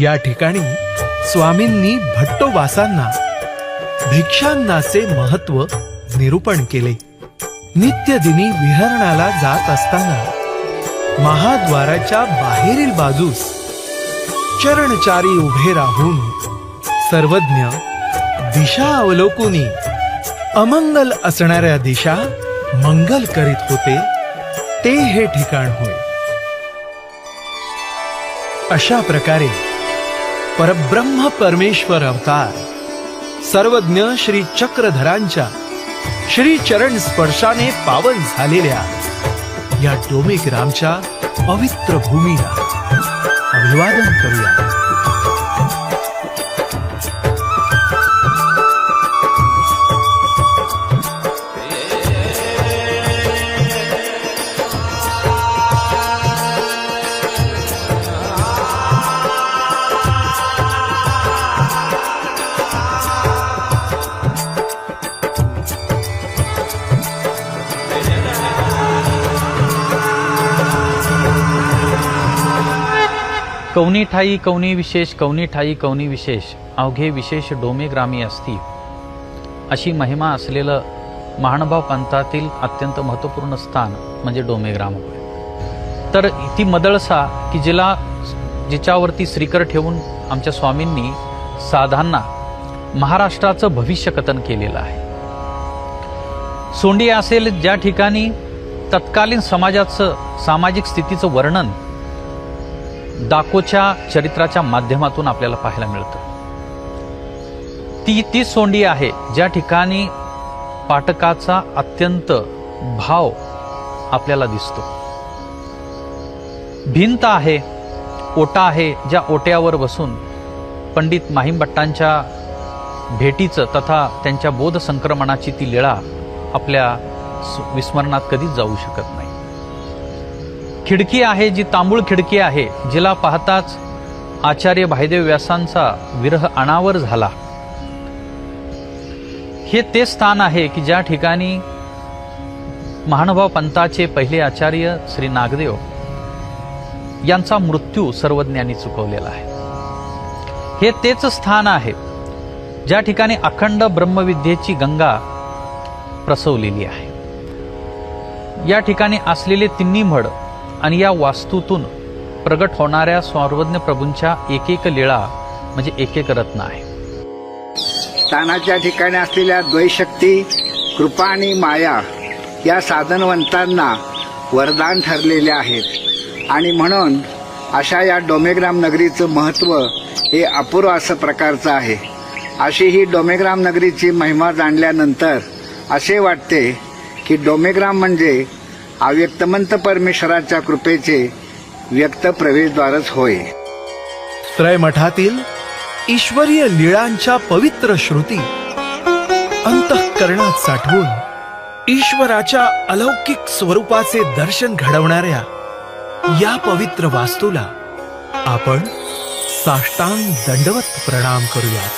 या ठिकाणी स्वामींनी भट्टोबासांना भिक्षांनाचे महत्व निरूपण केले. नित्यदिनी विहरणाला जात असताना महाद्वाराच्या बाहेरील बाजूस चरणचारी उभे राहून सर्वज्ञ दिशा अवलोकुनी अमंगल असणाऱ्या दिशा मंगल करीत होते, ते हे ठिकाण होय. अशा प्रकारे परब्रह्म परमेश्वर अवतार सर्वज्ञ श्री चक्रधरांच्या श्री चरण स्पर्शाने पावन झालेल्या या डोमेग्रामच्या पवित्र भूमीला अभिवादन करूया. कौनी ठाई कौनी विशेष, कौनी ठाई कौनी विशेष, अवघे विशेष डोमेग्रामी असती, अशी महिमा असलेलं महानुभाव पंथातील अत्यंत महत्त्वपूर्ण स्थान म्हणजे डोमेग्राम होय. तर ती मदळसा की जिच्यावरती श्रीकर ठेवून आमच्या स्वामींनी साधांना महाराष्ट्राचं भविष्य कथन केलेलं आहे. सोंडी असेल ज्या ठिकाणी तत्कालीन समाजाचं सामाजिक स्थितीचं वर्णन दाकोच्या चरित्राच्या माध्यमातून आपल्याला पाहायला मिळतं. ती सोंडी आहे ज्या ठिकाणी पाठकाचा अत्यंत भाव आपल्याला दिसतो. भिंत आहे, ओटा आहे, ज्या ओट्यावर बसून पंडित माहीमभट्टांच्या भेटीचं तथा त्यांच्या बोध संक्रमणाची ती लीळा आपल्या विस्मरणात कधीच जाऊ शकत नाही. खिडकी आहे जी तांबूळ खिडकी आहे, जिला पाहताच आचार्य भाईदेव व्यासांचा विरह अनावर झाला. हे ते स्थान आहे की ज्या ठिकाणी महानुभाव पंथाचे पहिले आचार्य श्री नागदेव यांचा मृत्यू सर्वज्ञांनी चुकवलेला आहे. हे तेच स्थान आहे ज्या ठिकाणी अखंड ब्रह्मविद्येची गंगा प्रसवलेली आहे. या ठिकाणी असलेले तिन्ही मड आणि या वास्तूतून प्रगट होणाऱ्या सर्वज्ञ प्रभूंच्या एक एक लीळा म्हणजे एक एक रत्न आहे. स्थानाच्या ठिकाणी असलेल्या द्वैशक्ती, कृपा आणि माया या साधनवंतांना वरदान ठरलेले आहेत आणि म्हणून अशा या डोमेग्राम नगरीचं महत्त्व हे अपूर्व असं प्रकारचं आहे. अशी ही डोमेग्राम नगरीची महिमा जाणल्यानंतर असे वाटते की डोमेग्राम म्हणजे अव्यक्तमंत परमेश्वराच्या कृपेचे व्यक्त प्रवेशद्वारच होय. त्रयमठातील ईश्वरीय लीळांच्या पवित्र श्रुती अंतःकरणात साठवून ईश्वराच्या अलौकिक स्वरूपाचे दर्शन घडवणाऱ्या या पवित्र वास्तूला आपण साष्टांग दंडवत प्रणाम करूया.